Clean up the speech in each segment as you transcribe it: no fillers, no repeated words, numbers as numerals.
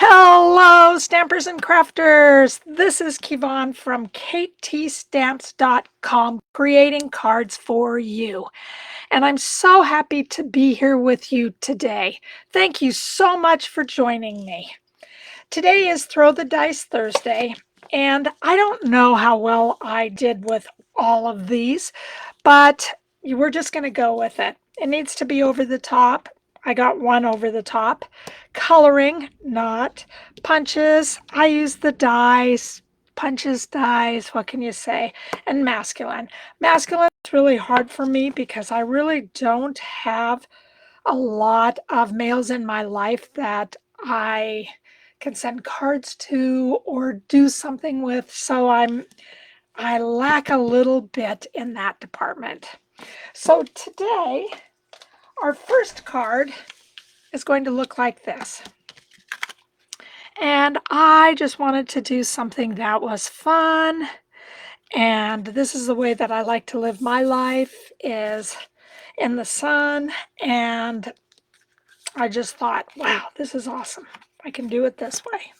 Hello, stampers and crafters. This is Kevon from ktstamps.com, creating cards for you. And I'm so happy to be here with you today. Thank you so much for joining me. Today is Throw the Dice Thursday, and I don't know how well I did with all of these, but we're just going to go with it. It needs to be over the top. I got one over the top. Coloring, not. Punches, I use the dies. Punches, dies, what can you say? And masculine. Masculine is really hard for me because I really don't have a lot of males in my life that I can send cards to or do something with. So I lack a little bit in that department. So today, our first card is going to look like this. And I just wanted to do something that was fun. And this is the way that I like to live my life, is in the sun. And I just thought, wow, this is awesome. I can do it this way.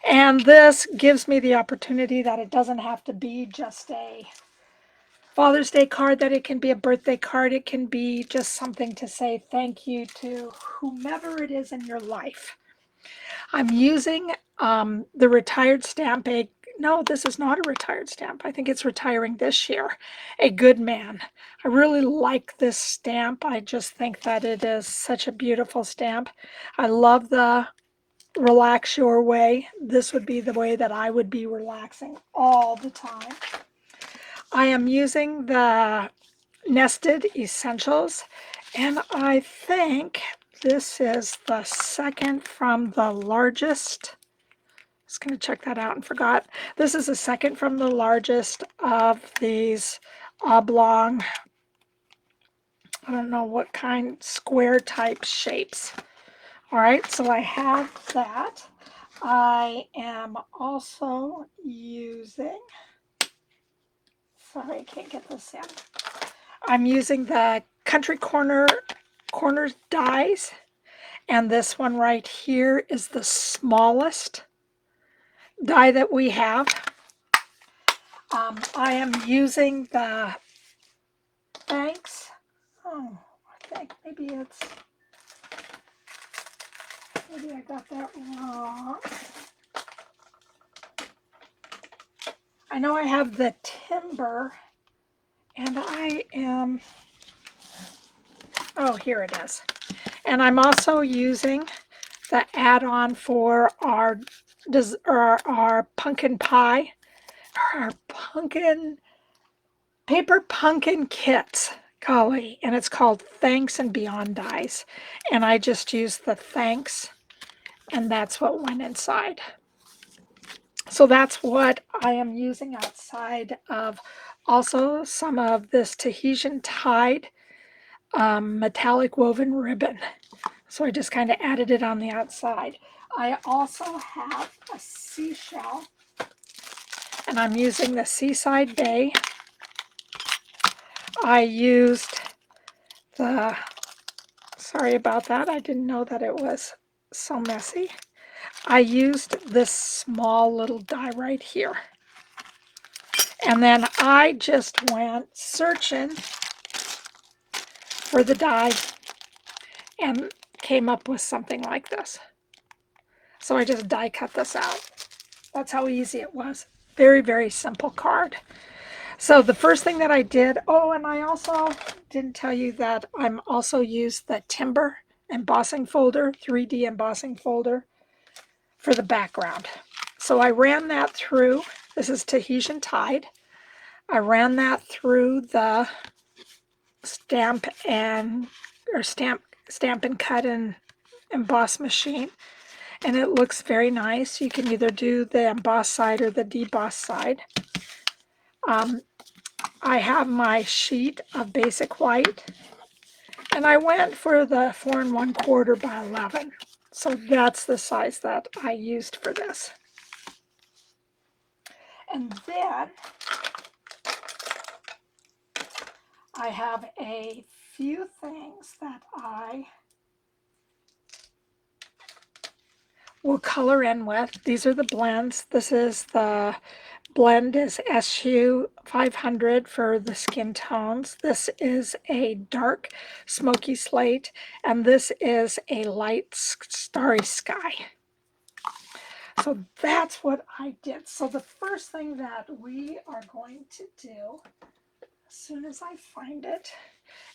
And this gives me the opportunity that it doesn't have to be just a Father's Day card, that it can be a birthday card. It can be just something to say thank you to whomever it is in your life. I'm using the retired stamp. No, this is not a retired stamp. I think it's retiring this year. A Good Man. I really like this stamp. I just think that it is such a beautiful stamp. I love the relax your way. This would be the way that I would be relaxing all the time. I am using the Nested Essentials, and I think this is the second from the largest. I was going to check that out and forgot. This is the second from the largest of these oblong, I don't know what kind, square type shapes. All right, so I have that. I am also using, sorry, I can't get this in. I'm using the Corners dies, and this one right here is the smallest die that we have. I am using the Thanks. Oh, I think maybe I got that wrong. I know I have the Timber, and oh, here it is. And I'm also using the add-on for our pumpkin pie, our paper pumpkin kits, golly, and it's called Thanks and Beyond Dies. And I just used the Thanks, and that's what went inside. So that's what I am using outside of also some of this Tahitian tied metallic woven ribbon. So I just kind of added it on the outside. I also have a seashell, and I'm using the Seaside Bay. I used sorry about that, I didn't know that it was so messy. I used this small little die right here. And then I just went searching for the die and came up with something like this. So I just die cut this out. That's how easy it was. Very, very simple card. So the first thing that I did, oh, and I also didn't tell you that I'm also used the Timber embossing folder, 3D embossing folder for the background. So I ran that through. This is Tahitian tied. I ran that through the Stampin' Cut and emboss machine, and it looks very nice. You can either do the emboss side or the deboss side. I have my sheet of basic white, and I went for the 4 1/4 by 11. So that's the size that I used for this. And then I have a few things that I we'll color in with. These are the blends. This is the blend is SU 500 for the skin tones. This is a dark smoky slate, and this is a light starry sky. So that's what I did. So the first thing that we are going to do, as soon as I find it,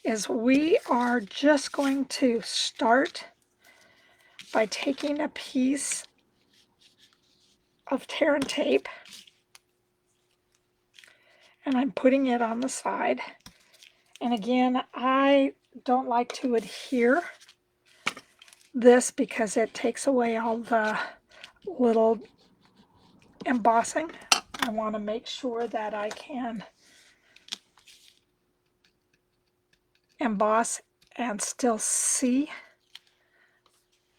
is we are just going to start by taking a piece of tear and tape, and I'm putting it on the side. And again, I don't like to adhere this because it takes away all the little embossing. I want to make sure that I can emboss and still see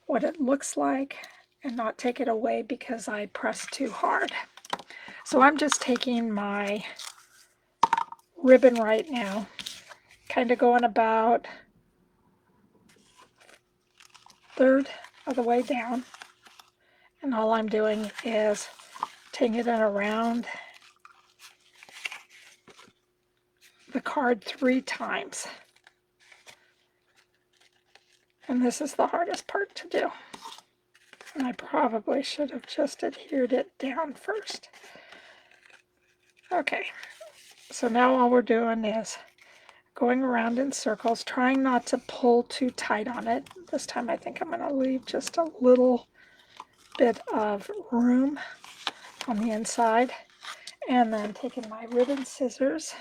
what it looks like and not take it away because I press too hard. So I'm just taking my ribbon right now, kind of going about third of the way down, and all I'm doing is taking it around the card 3 times. And this is the hardest part to do. And I probably should have just adhered it down first. Okay, so now all we're doing is going around in circles, trying not to pull too tight on it. This time I think I'm going to leave just a little bit of room on the inside, and then taking my ribbon scissors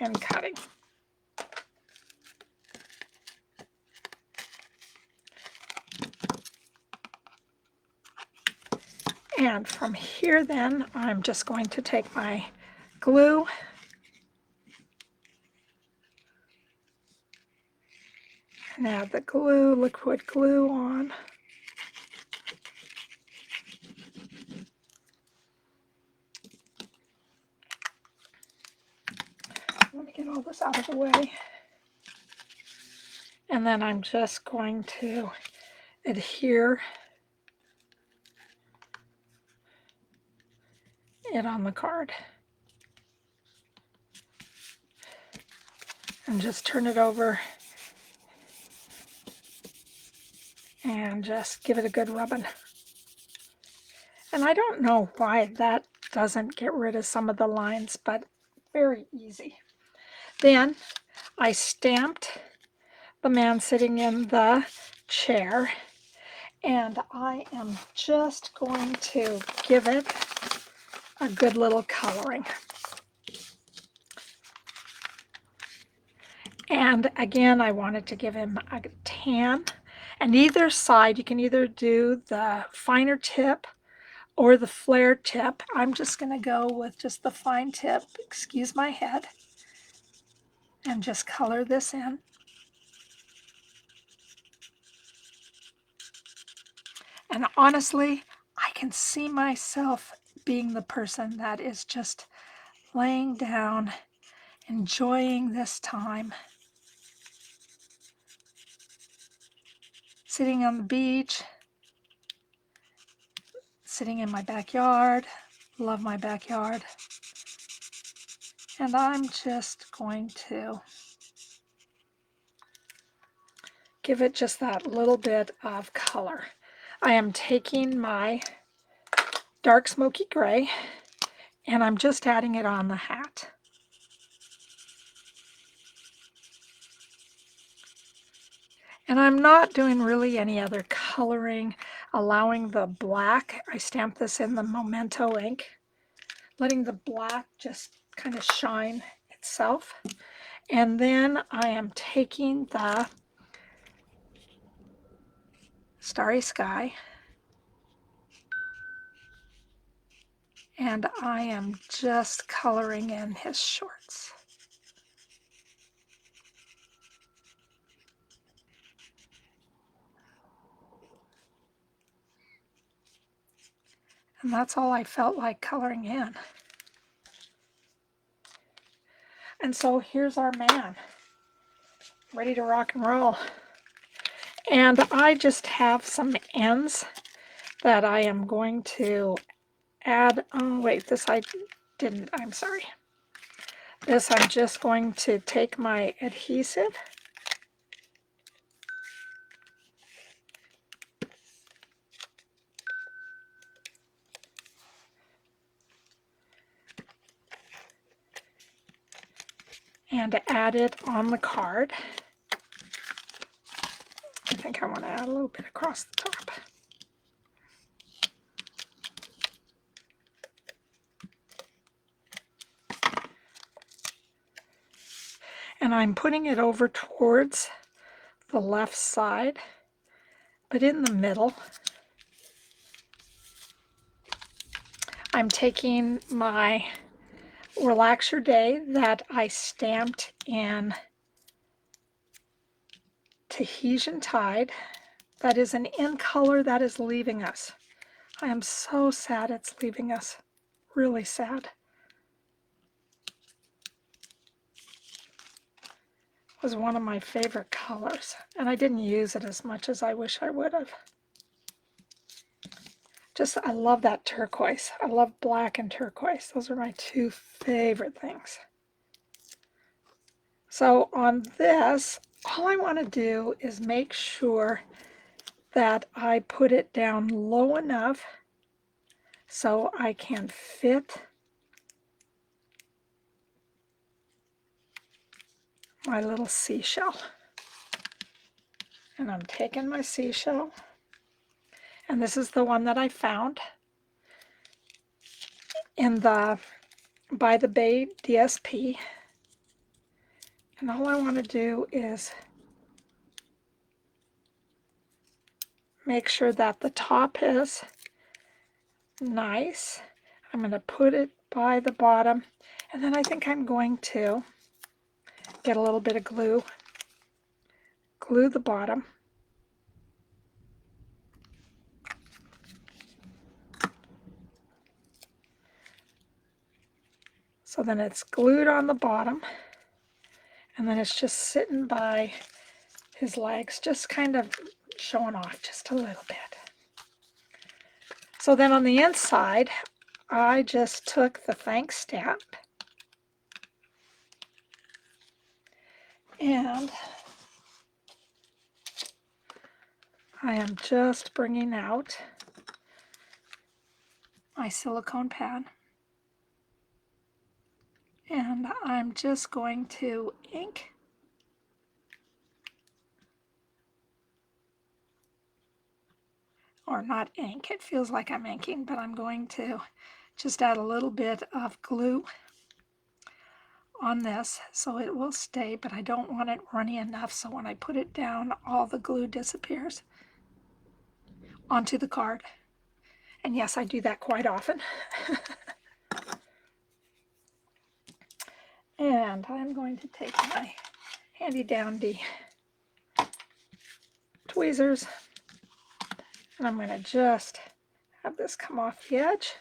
and cutting. And from here then, I'm just going to take my glue and add the glue, liquid glue on. Let me get all this out of the way. And then I'm just going to adhere it on the card. And just turn it over and just give it a good rubbing. And I don't know why that doesn't get rid of some of the lines, but very easy. Then I stamped the man sitting in the chair, and I am just going to give it a good little coloring. And again, I wanted to give him a tan. And either side, you can either do the finer tip or the flare tip. I'm just going to go with just the fine tip, excuse my head, and just color this in. And honestly, I can see myself being the person that is just laying down, enjoying this time, sitting on the beach, sitting in my backyard. Love my backyard. And I'm just going to give it just that little bit of color. I am taking my dark smoky gray and I'm just adding it on the hat. And I'm not doing really any other coloring, allowing the black. I stamped this in the Momento ink, letting the black just kind of shine itself. And then I am taking the Starry Sky and I am just coloring in his shorts. And that's all I felt like coloring in. And so here's our man, ready to rock and roll. And I just have some ends that I am going to add. Oh, wait, this I didn't. I'm sorry. This I'm just going to take my adhesive and add it on the card. I think I want to add a little bit across the top. And I'm putting it over towards the left side, but in the middle. I'm taking my Relax Your Day that I stamped in Tahitian Tide. That is an in color that is leaving us. I am so sad it's leaving us. Really sad. It was one of my favorite colors, and I didn't use it as much as I wish I would have. I love that turquoise. I love black and turquoise. Those are my two favorite things. So on this, all I want to do is make sure that I put it down low enough so I can fit my little seashell. And I'm taking my seashell, and this is the one that I found in the By the Bay DSP. And all I want to do is make sure that the top is nice. I'm going to put it by the bottom, and then I think I'm going to get a little bit of glue the bottom. So then it's glued on the bottom, and then it's just sitting by his legs, just kind of showing off just a little bit. So then on the inside, I just took the thanks stamp and I am just bringing out my silicone pad, and I'm just going to ink or not ink, it feels like I'm inking, but I'm going to just add a little bit of glue on this so it will stay, but I don't want it runny enough so when I put it down, all the glue disappears onto the card. And yes, I do that quite often. And I'm going to take my handy dandy tweezers, and I'm going to just have this come off the edge,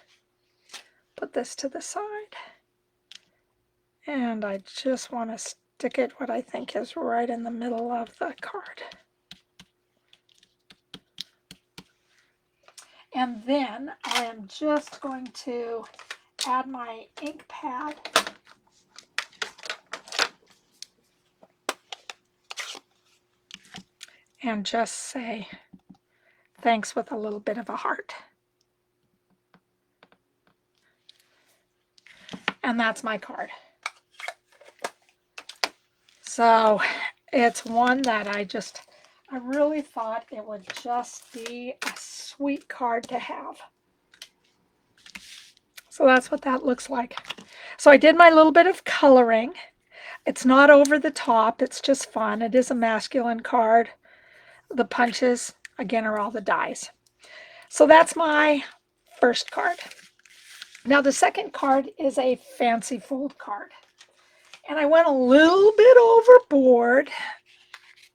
put this to the side, and I just want to stick it what I think is right in the middle of the card. And then I am just going to add my ink pad and just say thanks with a little bit of a heart. And that's my card. So it's one that I really thought it would just be a sweet card to have. So that's what that looks like. So I did my little bit of coloring. It's not over the top, it's just fun. It is a masculine card. The punches, again, are all the dies. So that's my first card. Now the second card is a fancy fold card. And I went a little bit overboard.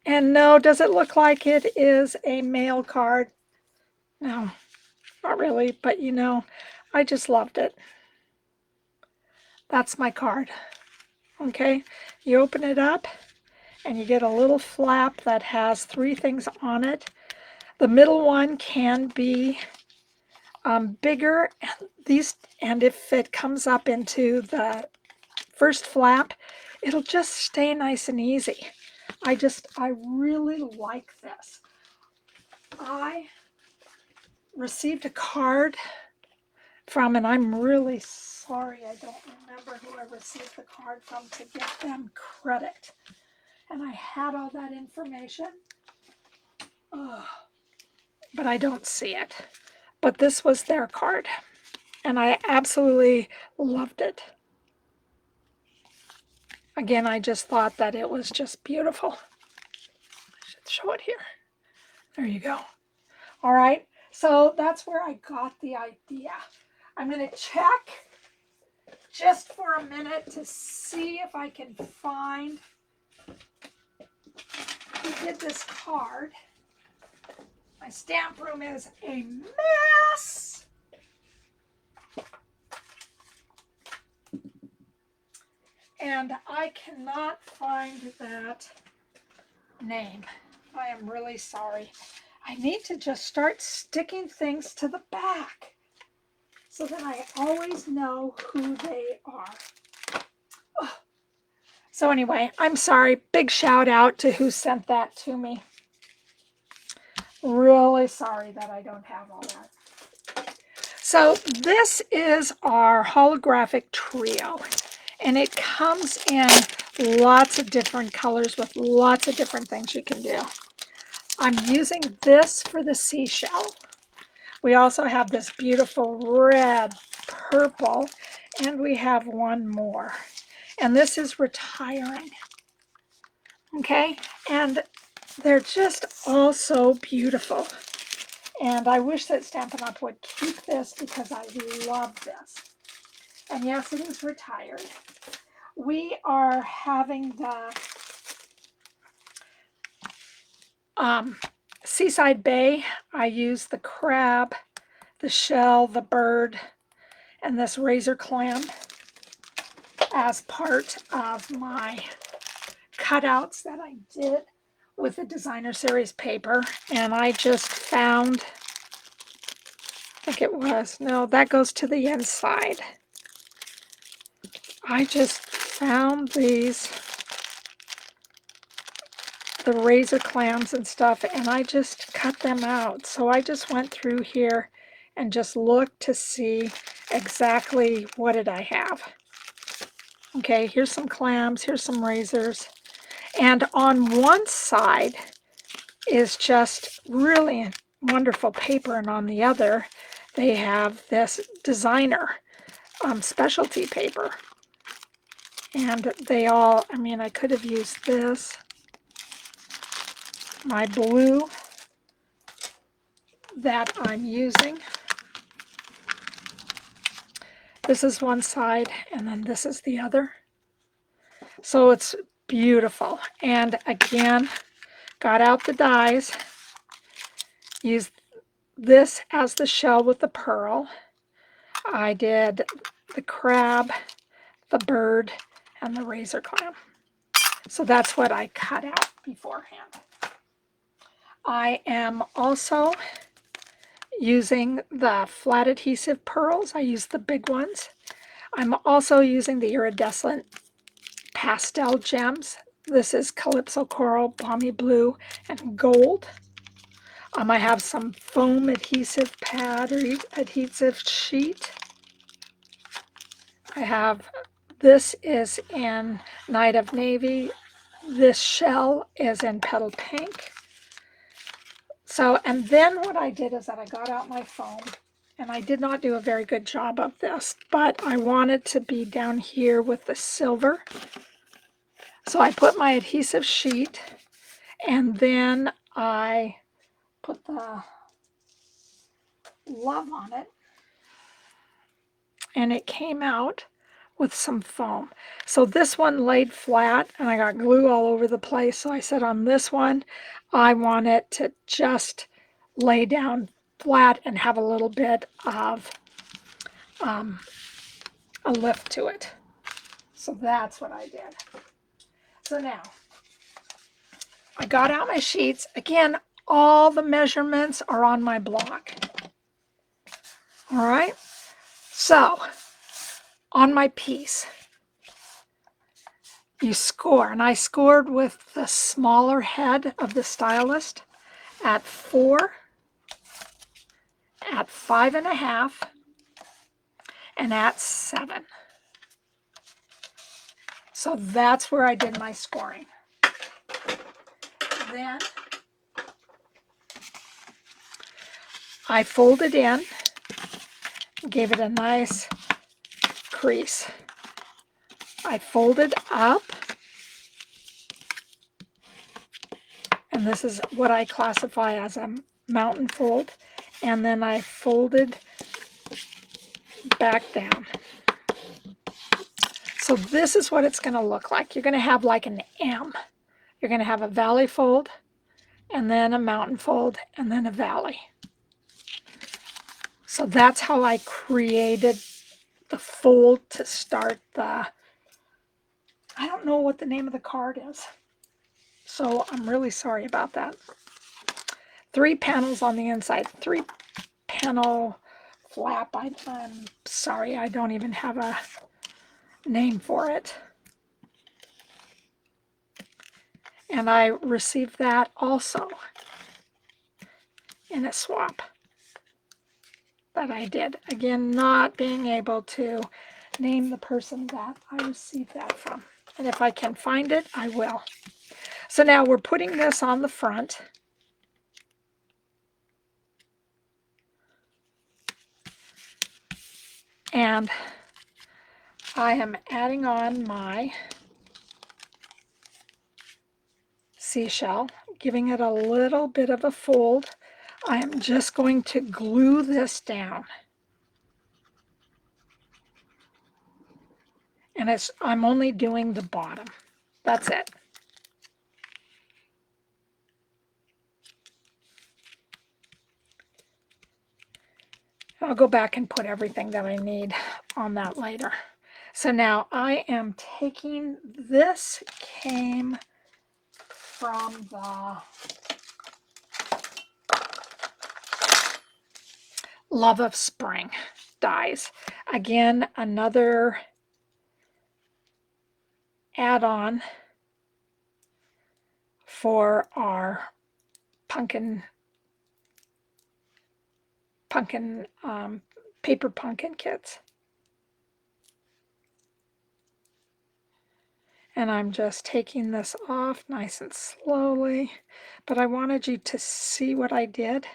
And no, does it look like it is a mail card? No, not really, but you know, I just loved it. That's my card. Okay, you open it up and you get a little flap that has 3 things on it. The middle one can be bigger, and if it comes up into the first flap, it'll just stay nice and easy. I really like this. I received a card from, and I'm really sorry I don't remember who I received the card from to get them credit. And I had all that information, but I don't see it. But this was their card, and I absolutely loved it. Again, I just thought that it was just beautiful. I should show it here. There you go. All right, so that's where I got the idea. I'm going to check just for a minute to see if I can find who did this card. My stamp room is a mess. And I cannot find that name. I am really sorry. I need to just start sticking things to the back so that I always know who they are. Oh. So anyway, I'm sorry. Big shout out to who sent that to me. Really sorry that I don't have all that. So this is our holographic trio, and it comes in lots of different colors with lots of different things you can do. I'm using this for the seashell. We also have this beautiful red, purple, and we have one more. And this is retiring. Okay, and they're just all so beautiful. And I wish that Stampin' Up! Would keep this because I love this. And yes, it is retired. We are having the Seaside Bay. I use the crab, the shell, the bird, and this razor clam as part of my cutouts that I did with the designer series paper. And I just found, I think it was, no, that goes to the inside. I just found these, the razor clams and stuff, and I just cut them out. So I just went through here and just looked to see exactly what did I have. Okay, here's some clams, here's some razors. And on one side is just really wonderful paper, and on the other they have this designer specialty paper. And they all, I mean, I could have used this. My blue that I'm using. This is one side, and then this is the other. So it's beautiful. And again, got out the dies, used this as the shell with the pearl. I did the crab, the bird, and the razor clam. So that's what I cut out beforehand. I am also using the flat adhesive pearls. I use the big ones. I'm also using the Iridescent pastel gems. This is Calypso Coral, Balmy Blue, and Gold. I have some foam adhesive pad or adhesive sheet. I have, this is in Night of Navy. This shell is in Petal Pink. So, and then what I did is that I got out my foam, and I did not do a very good job of this, but I wanted to be down here with the silver. So I put my adhesive sheet, and then I put the love on it, and it came out with some foam. So this one laid flat, and I got glue all over the place. So I said on this one, I want it to just lay down flat and have a little bit of a lift to it. So that's what I did. So now, I got out my sheets. Again, all the measurements are on my blog. All right. So on my piece, you score, and I scored with the smaller head of the stylist at 4, at 5.5, and at 7. So that's where I did my scoring. Then I folded in, gave it a nice crease. I folded up, and this is what I classify as a mountain fold, and then I folded back down. So this is what it's going to look like. You're going to have like an M. You're going to have a valley fold, and then a mountain fold, and then a valley. So that's how I created the fold to start the, I don't know what the name of the card is. So I'm really sorry about that. 3 panels on the inside, 3 panel flap. I'm sorry, I don't even have a name for it. And I received that also in a swap that I did. Again, not being able to name the person that I received that from. And if I can find it, I will. So now we're putting this on the front. And I am adding on my seashell, giving it a little bit of a fold. I am just going to glue this down. And I'm only doing the bottom. That's it. I'll go back and put everything that I need on that later. So now I am taking, this came from the Love of Spring dies. Again, another add-on for our pumpkin paper pumpkin kits. And I'm just taking this off nice and slowly, but I wanted you to see what I did.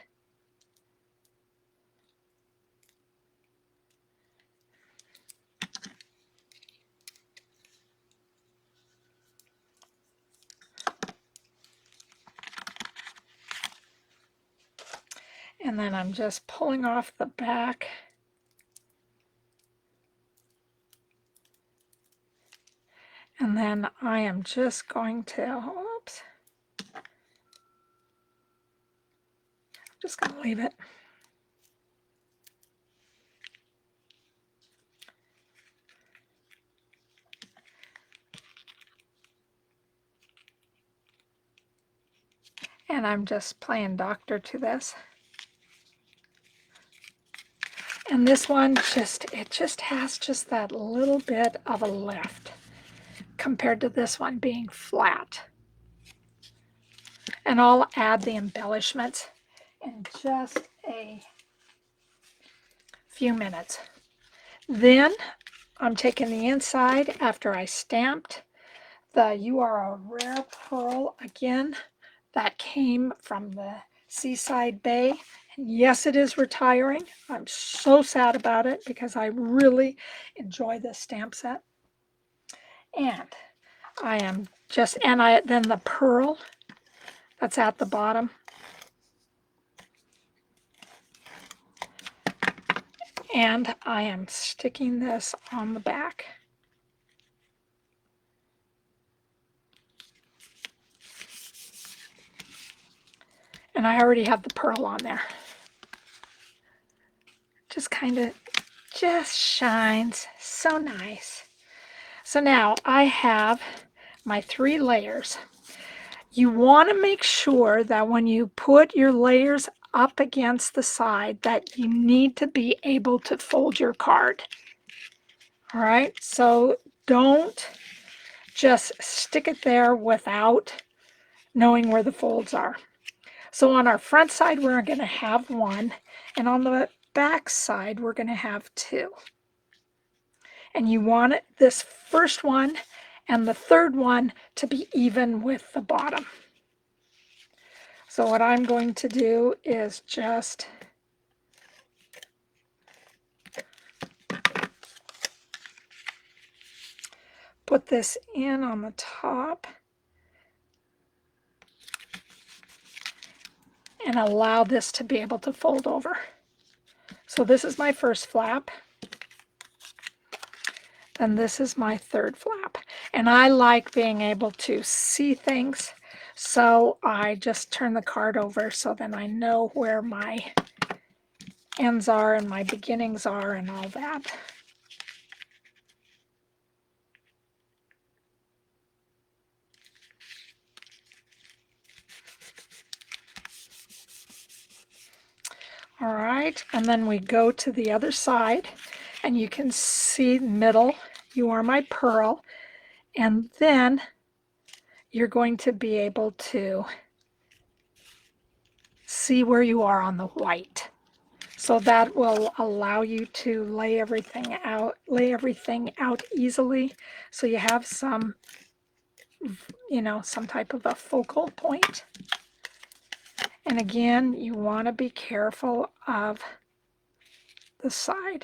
And then I'm just pulling off the back. And then I am just going to, oops, I'm just going to leave it. And I'm just playing doctor to this. And this one it just has just that little bit of a lift compared to this one being flat. And I'll add the embellishments in just a few minutes. Then I'm taking the inside after I stamped the You Are a Rare Pearl again. That came from the Seaside Bay. And yes, it is retiring. I'm so sad about it because I really enjoy this stamp set. And I am just, then the pearl that's at the bottom. And I am sticking this on the back. And I already have the pearl on there. Just kind of just shines so nice. So now I have my 3 layers. You want to make sure that when you put your layers up against the side that you need to be able to fold your card. All right, so don't just stick it there without knowing where the folds are. So on our front side, we're going to have one, and on the back side, we're going to have two. And you want this first one and the third one to be even with the bottom. So what I'm going to do is just put this in on the top and allow this to be able to fold over. So this is my first flap, and this is my third flap. And I like being able to see things, so I just turn the card over so then I know where my ends are and my beginnings are and all that. All right, and then we go to the other side, and you can see middle, you are my pearl, and then you're going to be able to see where you are on the white. So that will allow you to lay everything out easily, so you have some, some type of a focal point. And again, you want to be careful of the side.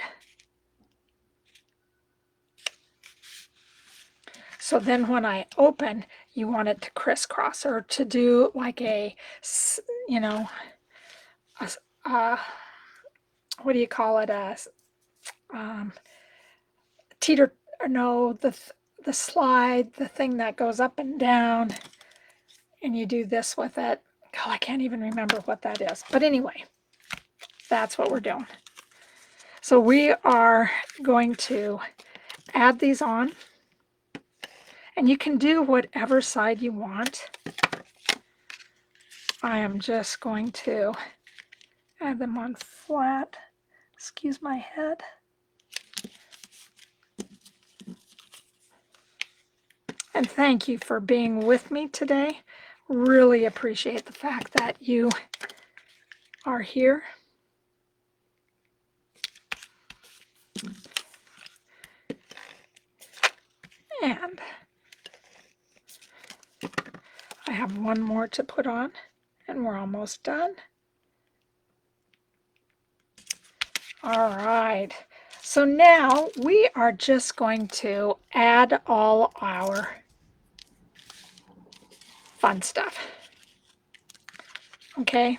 So then when I open, you want it to crisscross, or to do like a, what do you call it? Teeter, no, the slide, the thing that goes up and down, and you do this with it. God, I can't even remember what that is. But anyway, that's what we're doing. So we are going to add these on, and you can do whatever side you want. I am just going to add them on flat. Excuse my head. And thank you for being with me today. Really appreciate the fact that you are here. And I have one more to put on, and we're almost done. All right, so now we are just going to add all our fun stuff. Okay,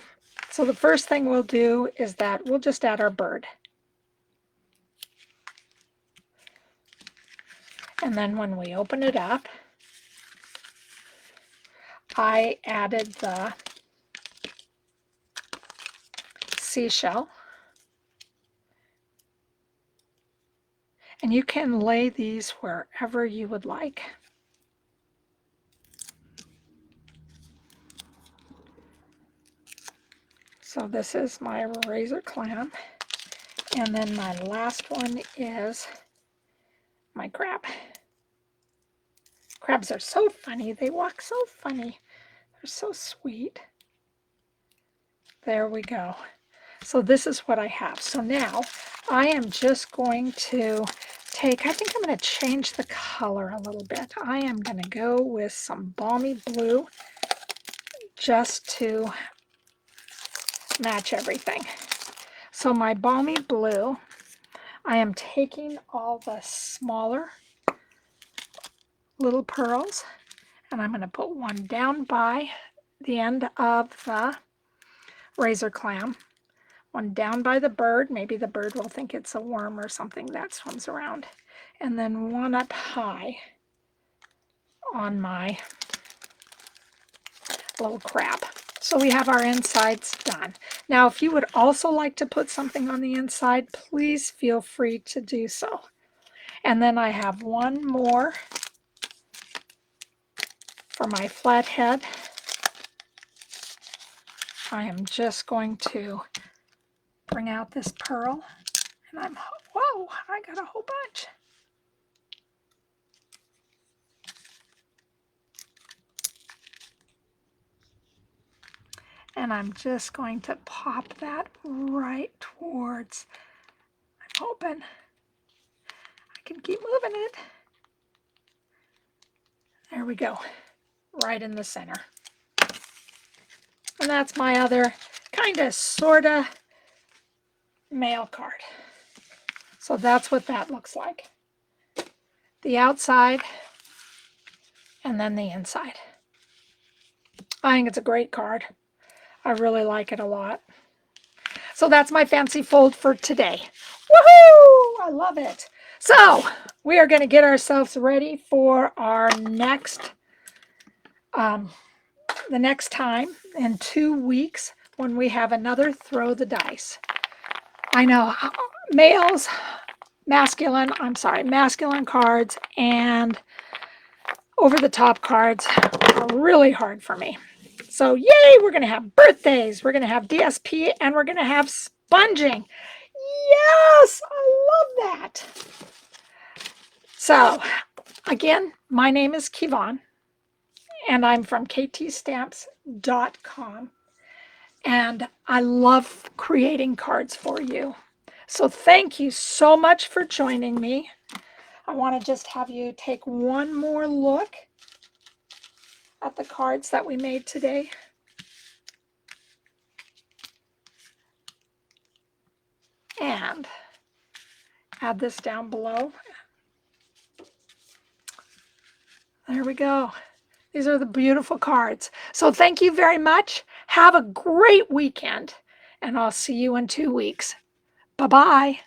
so the first thing we'll do is that we'll just add our bird. And then when we open it up, I added the seashell. And you can lay these wherever you would like. So this is my razor clam. And then my last one is my crab. Crabs are so funny. They walk so funny. They're so sweet. There we go. So this is what I have. So now I am just going to take, I think I'm going to change the color a little bit. I am going to go with some balmy blue just to match everything. So my balmy blue, I am taking all the smaller little pearls, and I'm going to put one down by the end of the razor clam, one down by the bird. Maybe the bird will think it's a worm or something that swims around, and then one up high on my little crab. So we have our insides done. Now, if you would also like to put something on the inside, please feel free to do so. And then I have one more for my flathead. I am just going to bring out this pearl, and whoa, I got a whole bunch. And I'm just going to pop that right towards, I'm hoping I can keep moving it. There we go, right in the center. And that's my other kind of, sort of mail card. So that's what that looks like. The outside and then the inside. I think it's a great card. I really like it a lot. So that's my fancy fold for today. Woohoo! I love it. So we are going to get ourselves ready for our next, the next time in 2 weeks when we have another Throw the Dice. I know masculine cards and over-the-top cards are really hard for me. So yay, we're going to have birthdays, we're going to have DSP, and we're going to have sponging. Yes, I love that. So again, my name is Kevon, and I'm from ktstamps.com, and I love creating cards for you. So thank you so much for joining me. I want to just have you take one more look at the cards that we made today. And add this down below. There we go. These are the beautiful cards. So thank you very much. Have a great weekend, and I'll see you in 2 weeks. Bye-bye.